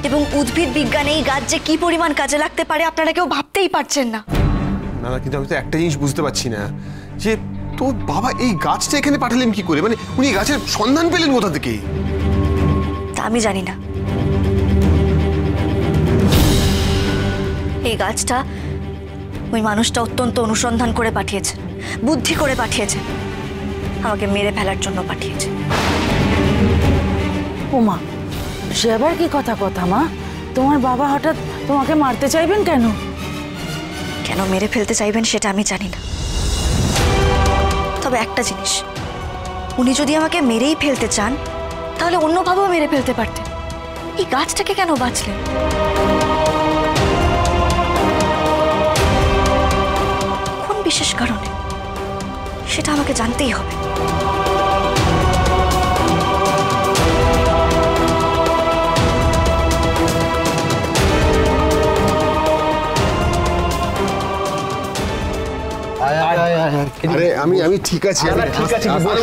এবং উদ্ভিদ বিজ্ঞানে এই গাছ যে কি পরিমাণ কাজে লাগতে পারে আপনারা কেউ ভাবতেই পারছেন না। না না, কিন্তু আমি তো একটা জিনিস বুঝতে পারছি না যে তোর বাবা এই গাছটা এখানে পাঠালেন কি করে, মানে উনি গাছের সন্ধান পেলেন কোথা থেকে? তা আমি জানি না। এই গাছটা ওই মানুষটা অত্যন্ত অনুসন্ধান করে পাঠিয়েছে, বুদ্ধি করে পাঠিয়েছে, আমাকে মেরে ফেলার জন্য পাঠিয়েছে। ওমা, সে আবার কি কথা মা? তোমার বাবা হঠাৎ তোমাকে মারতে চাইবেন কেন? কেন মেরে ফেলতে চাইবেন সেটা আমি জানি না, তবে একটা জিনিস, উনি যদি আমাকে মেরেই ফেলতে চান তাহলে অন্যভাবেও মেরে ফেলতে পারতেন। এই গাছটাকে কেন বাঁচলেন? কোন বিশেষ কারণে সেটা আমাকে জানতেই হবে। আরে আমি ঠিক আছি,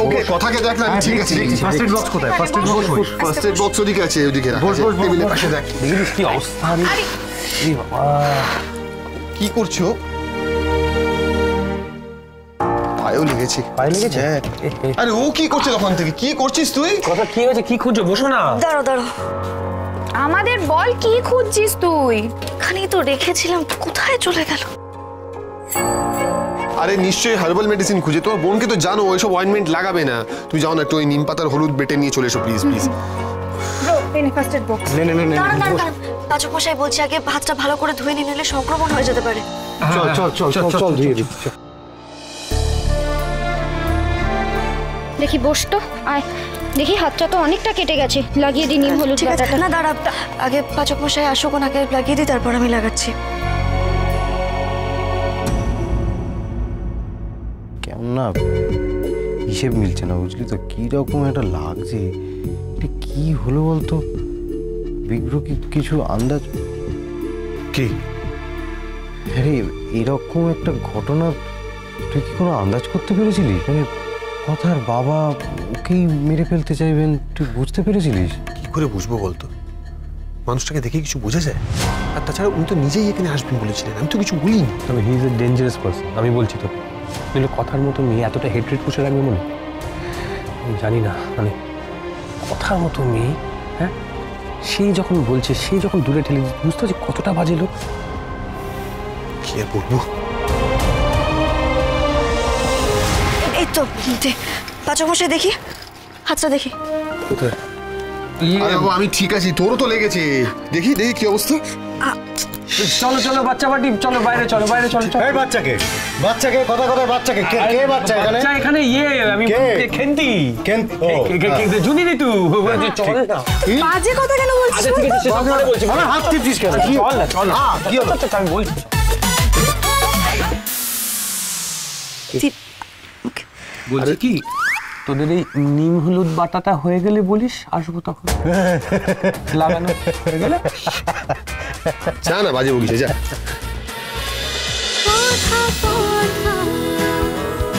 ওকে কথাকে দেখ না, আমি ঠিক আছি। ফার্স্ট এড বক্স কোথায়? ফার্স্ট এড বক্স ওদিকে আছে, ওদিকে রাখ। টেবিলের পাশে দেখ। দেখিস কি অবস্থা। এই বাবা, কি করছো? পায়েও লেগেছে। পায়ে লেগেছে? আরে ও কি করছে তখন থেকে? কি করছিস তুই? কথা কি হয়েছে? কি খুঁজছো? বসো না। দাঁড়ো দাঁড়ো, আমাদের বল, কি খুঁজছিস তুই? এখানেই তো রেখেছিলাম, কোথায় চলে গেল? আরে নিশ্চয়ই হার্বাল মেডিসিন খুঁজে। তোমার বোনকে তো জানো ওইসব অয়েন্টমেন্ট লাগাবে না। তুমি যাও না, একটু ওই নিম পাতার হলুদ বেটে নিয়ে চলে এসো please please. First aid box. পাচক মশাই বলছি আগে হাতটা ভালো করে ধুয়ে নিয়ে নিলে সংক্রমণ হয়ে যেতে পারে। চল ধুয়ে দি। দেখি বস তো, আয় দেখি, হাতটা তো অনেকটা কেটে গেছে, লাগিয়ে দিই নিম হলুদ ঠিক আছে, পাতাটা। না দাঁড়া, আগে পাচক মশাই আসুক, ওনাকে লাগিয়ে দিই, তারপর আমি লাগাচ্ছি। কেমন না হিসেব মিলছে না, বুঝলি তো? কিরকম একটা লাগছে। এটা কি হলো বলতো? বিগ্রহ কি কিছু আন্দাজ? কি? আরে এরকম একটা ঘটনা তুই কি কোনো আন্দাজ করতে পেরেছিলিস? মানে কথার বাবা ওকেই মেরে ফেলতে চাইবেন, তুই বুঝতে পেরেছিলিস? কি করে বুঝবো বলতো? মানুষটাকে দেখে কিছু বোঝা যায়? আর তাছাড়া উনি তো নিজেই এখানে আসবেন বলেছিলেন, আমি তো কিছু বলিনি। তবে he is a dangerous person, আমি বলছি তোকে। নইলে কথার মতো মেয়ে এতটা হেট্রেট পুষে রাখবে মনে? আমি জানি না, মানে কথার মতো মেয়ে, হ্যাঁ, সেই যখন বলছে, সেই যখন দূরে ঠেলে দিচ্ছে, বুঝতে পারছি কতটা বাজে লোক। কি আর বলবো? এই তো পাচক মশাই, দেখি হাতটা দেখি। আরে বাবা আমি ঠিক আছি, তোরও তো লেগেছে। দেখি দেখি কি অবস্থা। চলো চলো বাচ্চা পার্টি, চলো বাইরে, চলো বাইরে, চলো। এই বাচ্চাকে কথা বাচ্চাকে কে বাচ্চা এখানে? বাচ্চা এখানে আমি খেন্তি জুনি রে তুই চল না। বাজে কথা কেন বলছিস? আচ্ছা ঠিক আছে, সেটা পরে বলছি। আমার হাত টিপছিস কেন? চল না চল না, কি হলো? আমি বলছি। বলছি কি, তোদের এই নিম হলুদ বাটাটা হয়ে গেলে বলিস, আসবো তখন। লাগানো হয়ে গেলে যা না, বাজে বকিস, যা।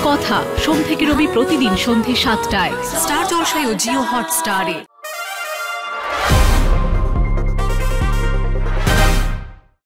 কথা সোম থেকে রবি প্রতিদিন সন্ধ্যে ৭টায় স্টার জলসায় ও জিও হটস্টারে।